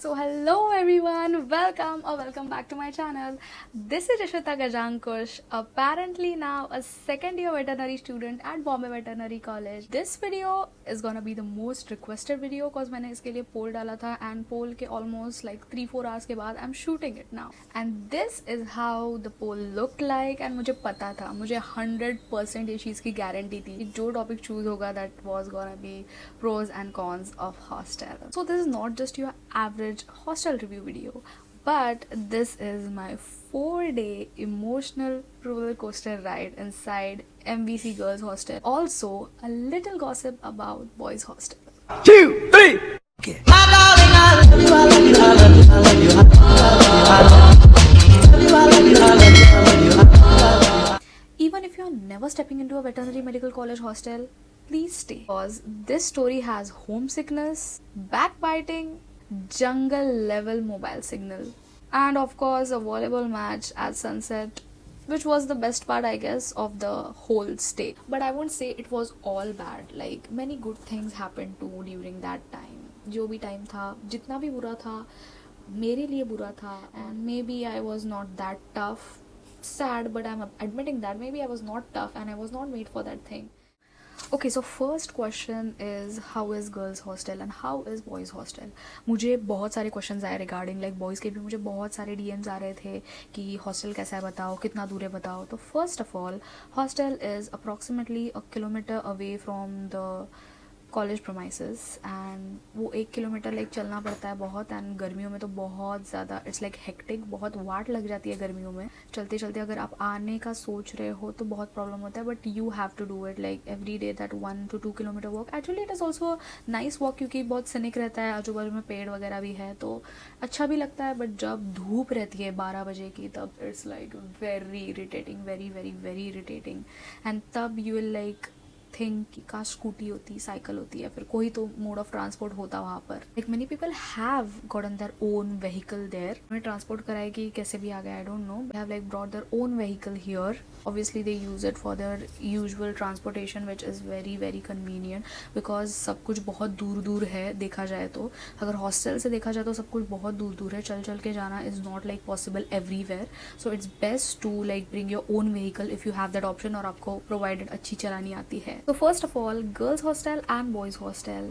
So hello everyone, welcome back to my channel. This is Rishita Gajankush, apparently now a second year veterinary student at Bombay Veterinary College. This video is gonna be the most requested video because मैंने इसके लिए poll डाला था and poll के almost like 3-4 hours के बाद I'm shooting it now. And this is how the poll looked like and मुझे पता था, मुझे 100% ये चीज़ की guarantee थी कि जो topic choose होगा that was gonna be pros and cons of hostel. So this is not just your average hostel review video, but this is my 4-day emotional roller coaster ride inside MVC Girls Hostel. Also, a little gossip about Boys Hostel. 2, 3. Okay. Even if you're never stepping into a veterinary medical college hostel, please stay because this story has homesickness, backbiting, jungle level mobile signal, and of course a volleyball match at sunset, which was the best part I guess of the whole stay. But I won't say it was all bad. Like many good things happened too during that time. जो भी time था, जितना भी बुरा था मेरे लिए बुरा था, and maybe I was not that tough. Sad, but I'm admitting that maybe I was not tough and I was not made for that thing. Okay, so first question is how is girls hostel and how is boys hostel. मुझे बहुत सारे questions आए regarding like boys के भी मुझे बहुत सारे DMs आ रहे थे कि hostel कैसा है बताओ, कितना दूर है बताओ. तो first of all, hostel is approximately a kilometer away from the college premises and वो 1 किलोमीटर लाइक चलना पड़ता है बहुत. एंड गर्मियों में तो बहुत ज़्यादा इट्स लाइक हेक्टिक, बहुत वाट लग जाती है गर्मियों में चलते चलते. अगर आप आने का सोच रहे हो तो बहुत प्रॉब्लम होता है, but you have to do it like every day that 1 to 2 kilometre walk. Actually it is also nice walk क्योंकि बहुत सिनिक रहता है, आजू बाजू में पेड़ वगैरह भी है तो अच्छा भी लगता है. बट जब धूप रहती है 12 बजे की तब it's like very irritating, very very very irritating. And तब यू विल लाइक थिंक कि काश स्कूटी होती, साइकिल होती है, फिर कोई तो मोड ऑफ ट्रांसपोर्ट होता वहाँ पर. Like many people have gotten their own vehicle there. हमें ट्रांसपोर्ट कराएगी कैसे भी आ गया I don't know. They have like brought their own vehicle here. Obviously they use it for their usual transportation which is very very convenient because सब कुछ बहुत दूर दूर है देखा जाए तो. अगर हॉस्टल से देखा जाए तो सब कुछ बहुत दूर दूर है, चल चल के जाना is not like possible everywhere. So it's best to like bring your own vehicle if you have that option और आपको प्रोवाइडेड अच्छी चलानी आती है. So first of all, girls hostel and boys hostel,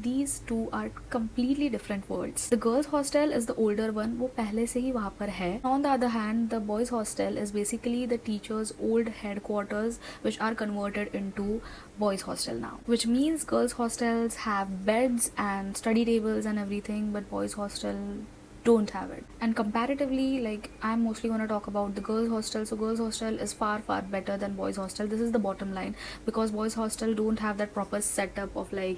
these two are completely different worlds. The girls hostel is the older one, वो पहले से ही वहाँ पर है. On the other hand, the boys hostel is basically the teachers' old headquarters which are converted into boys hostel now. Which means girls hostels have beds and study tables and everything, but boys hostel don't have it. And comparatively, like I'm mostly going to talk about the girls hostel. So girls hostel is far better than boys hostel. This is the bottom line because boys hostel don't have that proper setup of like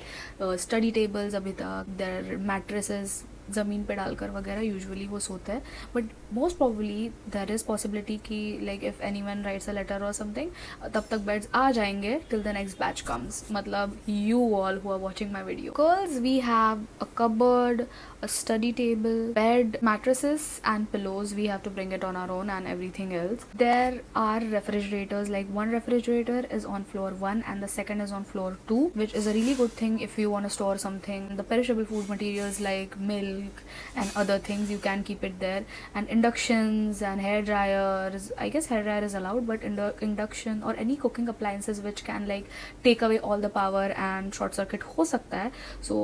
study tables abhi tak, their mattresses ज़मीन पे डालकर वगैरह usually वो सोते हैं. But most probably there is possibility कि like if anyone writes a letter और something तब तक बेड्स आ जाएंगे till the next batch comes. मतलब you all who are watching my video. Girls we have a cupboard, a study table, bed, mattresses and pillows. We have to bring it on our own and everything else. There are refrigerators, like one refrigerator is on floor 1 and the second is on floor 2, which is a really good thing if you want to store something. The perishable food materials like milk and other things, you can keep it there. And inductions and hair dryers, I guess hair dryer is allowed, but induction or any cooking appliances which can like take away all the power and short circuit हो सकता है. So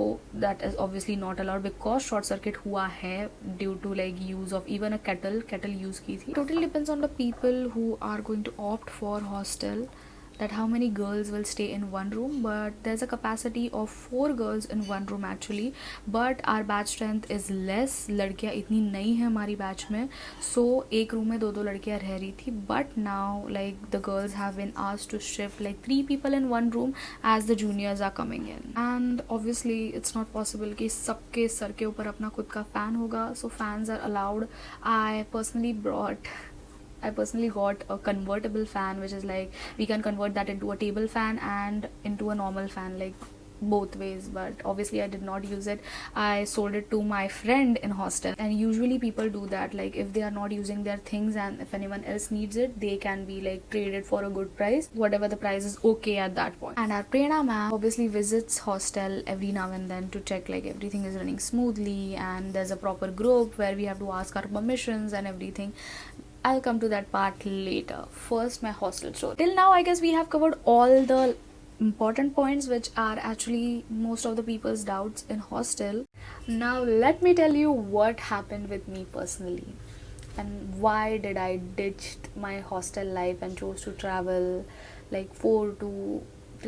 that is obviously not allowed because short circuit हुआ है due to like use of even a kettle use की थी. Totally depends on the people who are going to opt for hostel that how many girls will stay in one room, but there's a capacity of 4 girls in one room actually, but our batch strength is less. लड़कियाँ इतनी नहीं है हमारी batch में, so एक room में 2 लड़कियाँ रह रही थी. but now like the girls have been asked to shift like 3 people in one room as the juniors are coming in, and obviously it's not possible कि सबके सर के ऊपर अपना खुद का fan होगा. so fans are allowed. I personally got a convertible fan which is like we can convert that into a table fan and into a normal fan. Like both ways, but obviously I did not use it. I sold it to my friend in hostel, and usually people do that, like if they are not using their things and if anyone else needs it, they can be like traded for a good price, whatever the price is okay at that point. And our Prerna ma'am obviously visits hostel every now and then to check like everything is running smoothly, and there's a proper group where we have to ask our permissions and everything. I'll come to that part later. First, my hostel story. Till now, I guess we have covered all the important points which are actually most of the people's doubts in hostel. Now, let me tell you what happened with me personally and why did I ditched my hostel life and chose to travel like 3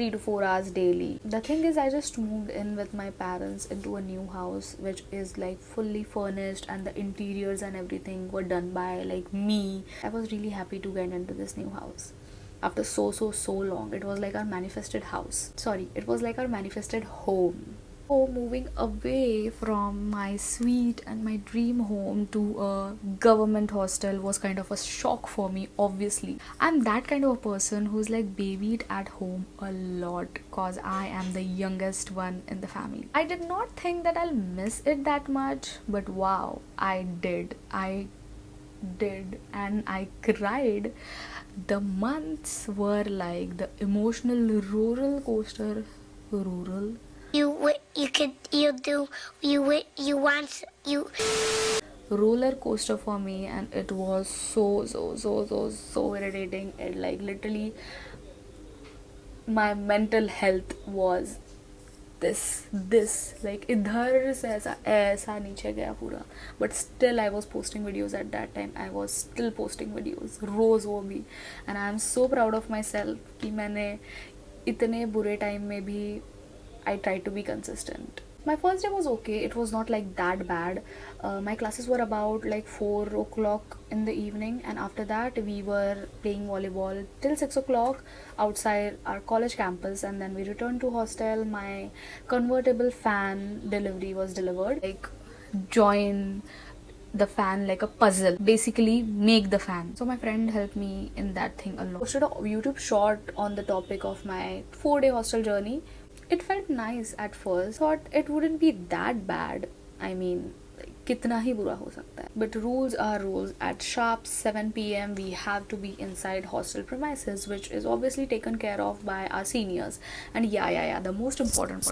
to 4 hours daily. The thing is, I just moved in with my parents into a new house which is like fully furnished, and the interiors and everything were done by like me. I was really happy to get into this new house after so long. It was like our manifested house. Sorry, it was like our manifested home. So moving away from my sweet and my dream home to a government hostel was kind of a shock for me. Obviously, I'm that kind of a person who's like babied at home a lot cause I am the youngest one in the family. I did not think that I'll miss it that much, but wow, I did, and I cried. The months were like the emotional roller coaster. Roller coaster for me, and it was so irritating. It like literally my mental health was this like idhar se aisa niche gaya pura. But still I was posting videos at that time. I was still posting videos रोज वो भी, and I am so proud of myself कि मैंने इतने बुरे time में भी I tried to be consistent. My first day was okay. It was not like that bad. My classes were about like 4 o'clock in the evening, and after that we were playing volleyball till 6 o'clock outside our college campus, and then we returned to hostel. My convertible fan delivery was delivered. Like join the fan like a puzzle, basically make the fan. So my friend helped me in that thing a lot. I posted a YouTube short on the topic of my 4-day hostel journey. It felt nice at first. Thought it wouldn't be that bad. I mean, कितना ही बुरा हो सकता है. But rules are rules. At sharp 7 p.m. we have to be inside hostel premises, which is obviously taken care of by our seniors. And yeah, the most important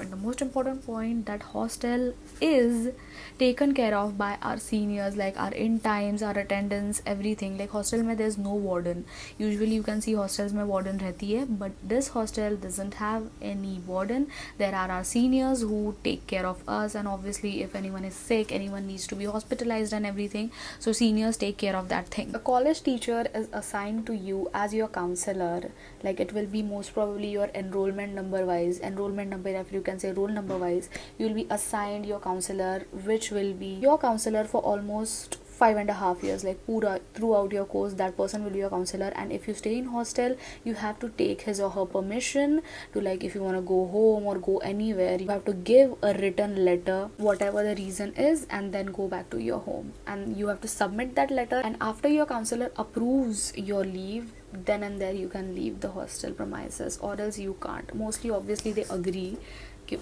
point that hostel is taken care of by our seniors, like our in times, our attendance, everything. Like hostel में there's no warden. Usually you can see hostels में warden रहती है, but this hostel doesn't have any warden. There are our seniors who take care of us, and obviously if anyone is sick, anyone needs to be hospitalized and everything, so seniors take care of that thing. A college teacher is assigned to you as your counselor. Like it will be most probably your enrollment number, if you can say roll number wise, you will be assigned your counselor, which will be your counselor for almost 5.5 years. Like pura throughout your course, that person will be your counselor. And if you stay in hostel, you have to take his or her permission to, like, if you want to go home or go anywhere, you have to give a written letter, whatever the reason is, and then go back to your home, and you have to submit that letter. And after your counselor approves your leave, then and there you can leave the hostel premises, or else you can't. Mostly obviously they agree,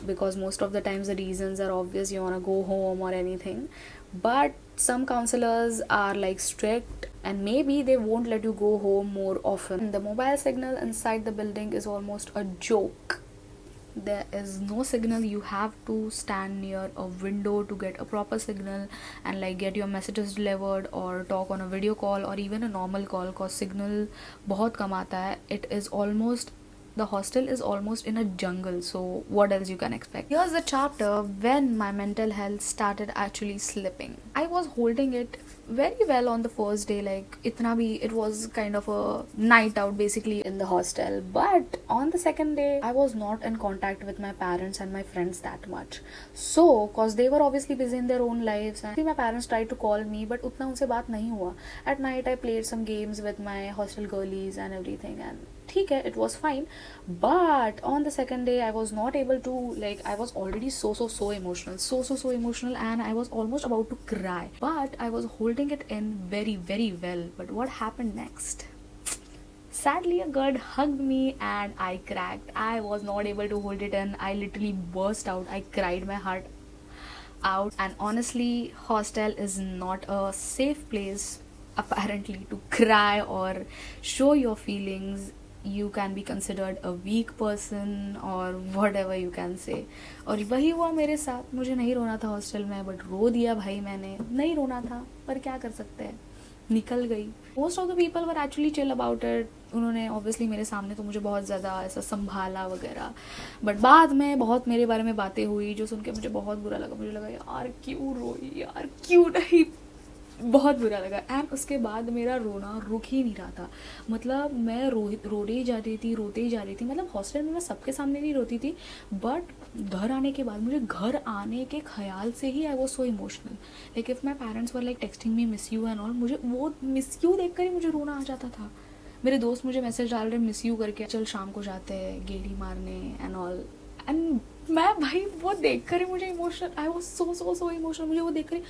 because most of the times the reasons are obvious, you want to go home or anything. But some counselors are like strict, and maybe they won't let you go home more often. The mobile signal inside the building is almost a joke. There is no signal. You have to stand near a window to get a proper signal and like get your messages delivered or talk on a video call or even a normal call, cause signal बहुत कम आता है. It is almost, the hostel is almost in a jungle, so what else you can expect. Here's the chapter when my mental health started actually slipping. I was holding it very well on the first day, like itna bhi, it was kind of a night out basically in the hostel. But on the second day, I was not in contact with my parents and my friends that much, so cause they were obviously busy in their own lives, and my parents tried to call me, but utna unse baat nahi hua. At night I played some games with my hostel girlies and everything, and ठीक है, it was fine. But on the second day I was not able to, like, I was already so emotional, and I was almost about to cry, but I was holding it in very well. But what happened next? Sadly, a girl hugged me and I cracked. I was not able to hold it in. I literally burst out. I cried my heart out. And honestly, hostel is not a safe place apparently to cry or show your feelings. You can be considered a weak person or whatever you can say. और वही हुआ मेरे साथ. मुझे नहीं रोना था hostel में, बट रो दिया भाई मैंने. नहीं रोना था पर क्या कर सकते हैं, निकल गई. Most of the people were actually chill about it. उन्होंने ऑब्वियसली मेरे सामने तो मुझे बहुत ज़्यादा ऐसा संभाला वगैरह, बट बाद में बहुत मेरे बारे में बातें हुई जो सुन के मुझे बहुत बुरा लगा. मुझे लगा यार क्यों रोई, यार क्यों नहीं, बहुत बुरा लगा. एंड उसके बाद मेरा रोना रुक ही नहीं रहा था. मतलब मैं रोते ही जा रही थी, रोते ही जा रही थी. मतलब हॉस्टल में मैं सबके सामने नहीं रोती थी, बट घर आने के बाद, मुझे घर आने के ख्याल से ही I was so emotional. Like if my parents were like texting me miss you and all, मुझे वो मिस यू देख कर ही मुझे रोना आ जाता था. मेरे दोस्त मुझे मैसेज डाल रहे मिस यू करके, चल शाम को जाते हैं गेड़ी मारने एंड ऑल. एंड मैं भाई वो देख कर ही मुझे emotional, I was so emotional. मुझे वो देख कर ही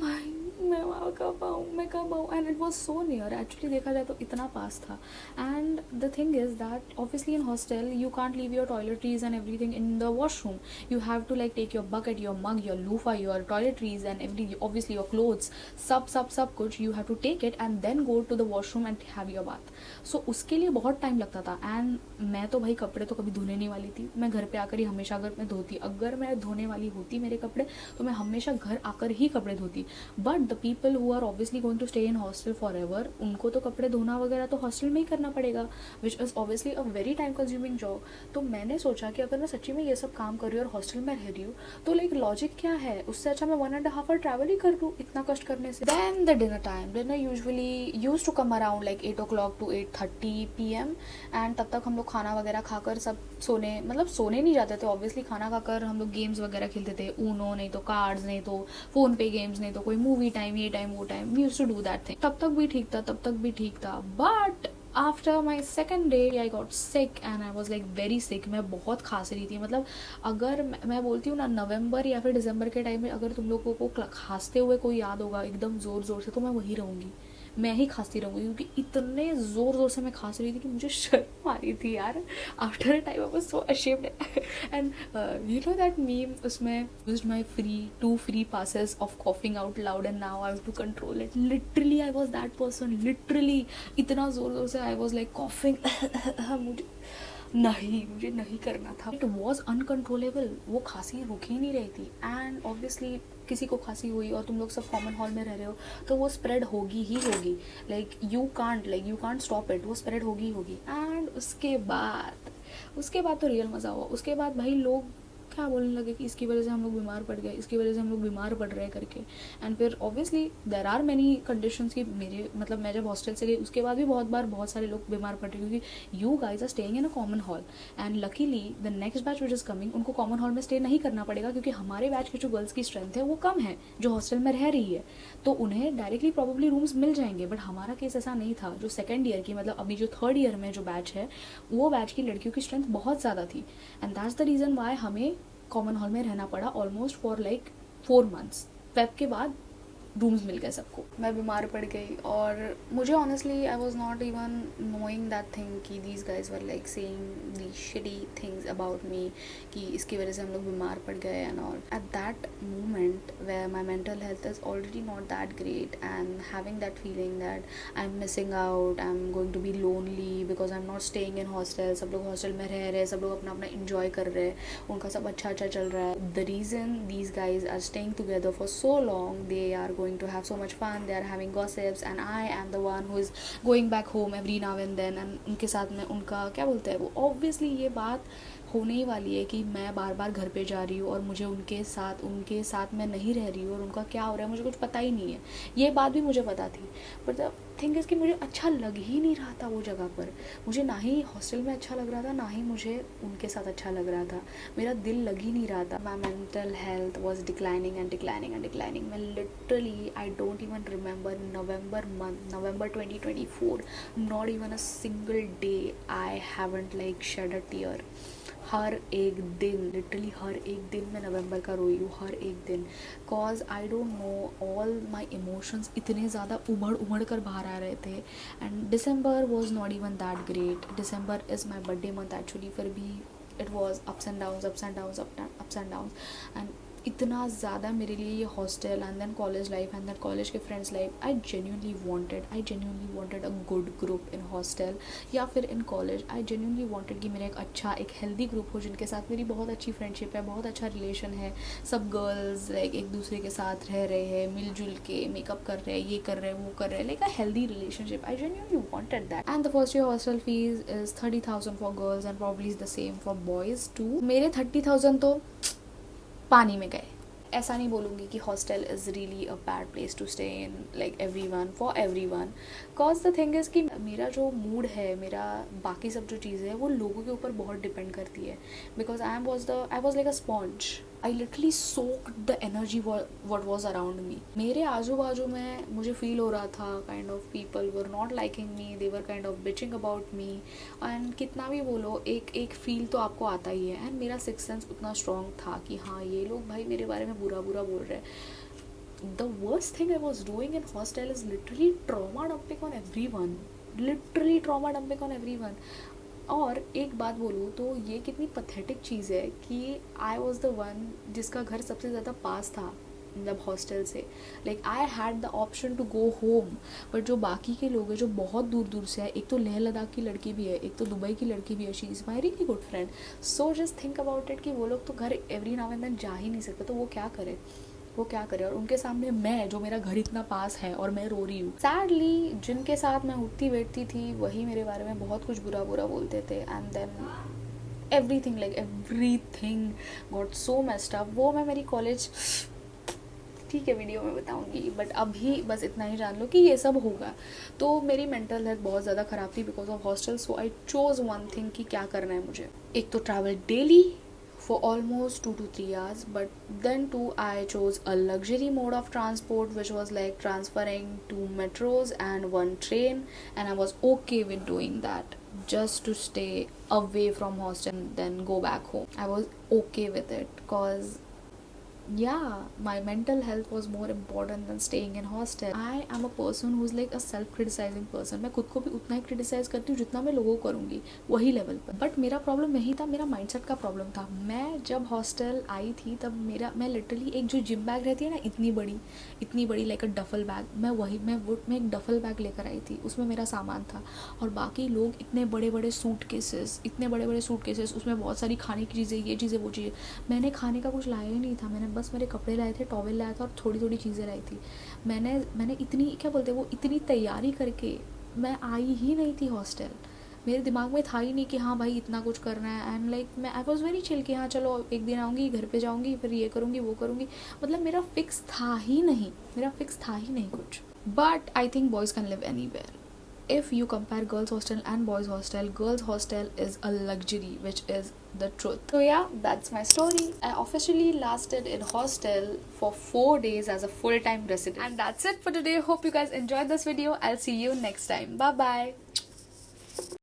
भाई मैं वहाँ कब आऊँ. And it was so near. Actually देखा जाए तो इतना पास था. And the thing is that obviously in hostel you can't leave your toiletries and everything in the washroom. You have to like take your bucket, your mug, your loofah, your toiletries and every obviously your clothes, सब कुछ you have to take it and then go to the washroom and have your bath. सो उसके लिए बहुत time लगता था. And मैं तो भाई कपड़े तो कभी धोने नहीं वाली थी. मैं घर पे आकर ही हमेशा, अगर मैं धोती, अगर मैं धोने वाली होती मेरे कपड़े, तो मैं हमेशा घर आकर ही कपड़े धोती. But the people who are obviously going to stay in hostel forever, उनको तो कपड़े धोना वगैरह तो हॉस्टल में ही करना पड़ेगा, which is obviously a very time consuming job. तो मैंने सोचा कि अगर मैं सच्ची में ये सब काम कर रही हूँ और हॉस्टल में रह रही हूँ, तो लाइक लॉजिक क्या है, उससे अच्छा मैं 1.5 आवर ट्रैवल ही कर लूँ इतना कष्ट करने से. Then the dinner time. Dinner usually use to come around like 8 o'clock to 8:30 PM. And तब तक हम लोग खाना वगैरह खाकर सब सोने, मतलब सोने नहीं जाते थे ऑब्वियसली. खाना खाकर हम लोग गेम्स वगैरह खेलते थे, ऊनो नहीं तो कार्ड्स, नहीं तो फ़ोन पे गेम्स, नहीं तो कोई मूवी टाइम, ये टाइम वो टाइम. We used to do that thing. तब तक भी ठीक था. But after my second day I got sick and I was like very sick. मैं बहुत खांस रही थी. मतलब अगर मैं बोलती हूँ ना, नवंबर या फिर दिसंबर के टाइम में अगर तुम लोगों को खांसते हुए कोई याद होगा एकदम ज़ोर से, तो मैं वही रहूँगी. मैं ही खांसती रहूँगी, क्योंकि इतने ज़ोर से मैं खांस रही थी कि मुझे शर्म आ रही थी यार. After a time I was so ashamed. And you know that meme, उसमें used my two free passes of coughing out loud and now I have to control it. Literally I was that person. Literally इतना ज़ोर से I was like coughing. मुझे नहीं करना था. It was uncontrollable. वो खांसी रुक ही नहीं रही थी. एंड ऑब्वियसली किसी को खांसी हुई और तुम लोग सब कॉमन हॉल में रह रहे हो, तो वो स्प्रेड होगी ही होगी. Like you can't stop it. वो स्प्रेड होगी. एंड उसके बाद तो रियल मज़ा हुआ. उसके बाद भाई लोग क्या बोलने लगे कि इसकी वजह से हम लोग बीमार पड़ गए, इसकी वजह से हम लोग बीमार पड़ रहे हैं करके. एंड फिर obviously there are many conditions की मेरे, मतलब मैं जब हॉस्टल से गई उसके बाद भी बहुत सारे लोग बीमार पड़ रहे, क्योंकि you guys are staying in a common hall. And luckily the next batch which is coming, उनको कॉमन हॉल में स्टे नहीं करना पड़ेगा, क्योंकि हमारे बैच की जो गर्ल्स की स्ट्रेंथ है वो कम है, जो हॉस्टल में रह रही है, तो उन्हें डायरेक्टली प्रॉब्ली रूम्स मिल जाएंगे. बट हमारा केस ऐसा नहीं था. जो सेकेंड ईयर की, मतलब अभी जो थर्ड ईयर में जो बैच है, वो बैच की लड़कियों की स्ट्रेंथ बहुत ज़्यादा थी. And that's the reason why हमें कॉमन हॉल में रहना पड़ा almost for like 4 months. Feb के बाद रूम्स मिल गए सबको. मैं बीमार पड़ गई और मुझे honestly I was not even knowing that thing कि these guys were like saying the shitty things about me, कि इसकी वजह से हम लोग बीमार पड़ गए and all. At that moment where my mental health is already not that great and having that feeling that I am missing out, I am going to be lonely because I am not staying in hostel. सब लोग hostel में रह रहे, सब लोग अपना enjoy कर रहे हैं, उनका सब अच्छा चल रहा है. The reason these guys are staying together for so long, they are going to have so much fun, they are having gossips and I am the one who is going back home every now and then. and उनके साथ में उनका क्या बोलते हैं वो, obviously ये बात होने ही वाली है कि मैं बार बार घर पे जा रही हूँ और मुझे उनके साथ मैं नहीं रह रही हूँ और उनका क्या हो रहा है मुझे कुछ पता ही नहीं है. ये बात भी मुझे पता थी, बट द थिंग इज़ कि मुझे अच्छा लग ही नहीं रहा था वो जगह पर. मुझे ना ही हॉस्टल में अच्छा लग रहा था, ना ही मुझे उनके साथ अच्छा लग रहा था. मेरा दिल लग ही नहीं रहा था. My mental health was declining. मैं literally I don't even remember November 2024, not even a single day I haven't like shed a tear. हर एक दिन, लिटरली हर एक दिन मैं नवंबर का रोई हूँ, हर एक दिन। Cause I don't know, all my emotions इतने ज़्यादा उमड़ कर बाहर आ रहे थे। And December was not even that great. December is my birthday month actually, फिर भी it was ups and downs, ups and downs, ups and downs. And इतना ज़्यादा मेरे लिए ये hostel and then college life and then college के friends life, I genuinely wanted a good group in hostel या फिर in college. I genuinely wanted कि मेरा एक अच्छा, एक हेल्दी ग्रुप हो जिनके साथ मेरी बहुत अच्छी फ्रेंडशिप है, बहुत अच्छा रिलेशन है। सब गर्ल्स लाइक एक दूसरे के साथ रह रहे हैं, मिलजुल के मेकअप कर रहे हैं, ये कर रहे हैं, वो कर रहे हैं, like a healthy relationship. I genuinely wanted that. And the first year hostel fees is 30,000 for girls and probably the same for boys too. मेरे 30,000 तो पानी में गए। ऐसा नहीं बोलूँगी कि hostel is really a bad place to stay in, like for everyone. Cause the thing is कि मेरा जो मूड है, मेरा बाकी सब जो चीज़ें हैं वो लोगों के ऊपर बहुत डिपेंड करती है। Because I was like a sponge. I literally soaked the energy what was around me. मेरे आजू बाजू में मुझे फील हो रहा था kind of people were not liking me, they were kind of bitching about me. And कितना भी बोलो, एक फील तो आपको आता ही है। एंड मेरा सिक्स सेंस उतना स्ट्रॉन्ग था कि हाँ, ये लोग भाई मेरे बारे में बुरा बुरा बोल रहे हैं। The worst thing I was doing in hostel is literally trauma dumping on every one, literally trauma dumping on every one. और एक बात बोलूँ तो ये कितनी पथेटिक चीज़ है कि आई वॉज द वन जिसका घर सबसे ज़्यादा पास था, मतलब हॉस्टल से। Like I had the option to go home, but जो बाकी के लोग हैं जो बहुत दूर दूर से है, एक तो लेह लद्दाख की लड़की भी है, एक तो दुबई की लड़की भी है, she is my really good friend. So just think about it कि वो लोग तो घर एवरी नाउ एंड देन जा ही नहीं सकते, तो वो क्या करे, और उनके सामने मैं, जो मेरा घर इतना पास है और मैं रो रही हूँ। सैडली जिनके साथ मैं उठती बैठती थी वही मेरे बारे में बहुत कुछ बुरा बुरा बोलते थे। And then everything got so messed up. वो मैं मेरी कॉलेज, ठीक है, वीडियो में बताऊंगी, बट अभी बस इतना ही जान लो कि ये सब होगा। तो मेरी मेंटल हेल्थ बहुत ज़्यादा ख़राब थी because of hostel. So I chose one thing कि क्या करना है मुझे। एक तो travel daily for almost 2 to 3 hours, but then too I chose a luxury mode of transport, which was like transferring 2 metros and 1 train, and I was okay with doing that just to stay away from hostel and then go back home. I was okay with it cause yeah, my mental health was more important than staying in hostel. I am a person who's like a self criticizing person. मैं खुद को भी उतना he criticise करती हूँ जितना मैं लोगों को करूँगी, वही लेवल पर। बट मेरा प्रॉब्लम यही था, मेरा माइंडसेट का प्रॉब्लम था। मैं जब हॉस्टल आई थी तब मैं लिटरली एक जो जिम बैग रहती है ना, इतनी बड़ी लाइक अ डफल बैग, मैं एक डफल बैग लेकर आई थी, उसमें मेरा सामान था। और बाकी लोग इतने बड़े बड़े सूटकेसेस, उसमें बहुत सारी खाने की चीज़ें, ये चीज़ें, वो चीज़ें। मैंने खाने का कुछ लाया ही नहीं था, मैंने बस मेरे कपड़े लाए थे, टॉवेल लाया था और थोड़ी थोड़ी चीज़ें लाई थी। मैंने इतनी, क्या बोलते हैं वो, इतनी तैयारी करके मैं आई ही नहीं थी हॉस्टल। मेरे दिमाग में था ही नहीं कि हाँ भाई इतना कुछ करना है। एंड लाइक मैं आई वॉज वेरी चिल कि हाँ चलो एक दिन आऊँगी, घर पे जाऊँगी, फिर ये करूँगी, वो करूँगी। मतलब मेरा फिक्स था ही नहीं कुछ। But I think boys can live anywhere. If you compare girls hostel and boys hostel, girls hostel is a luxury, which is the truth. So yeah, that's my story. I officially lasted in hostel for 4 days as a full-time resident. And that's it for today. Hope you guys enjoyed this video. I'll see you next time. Bye bye.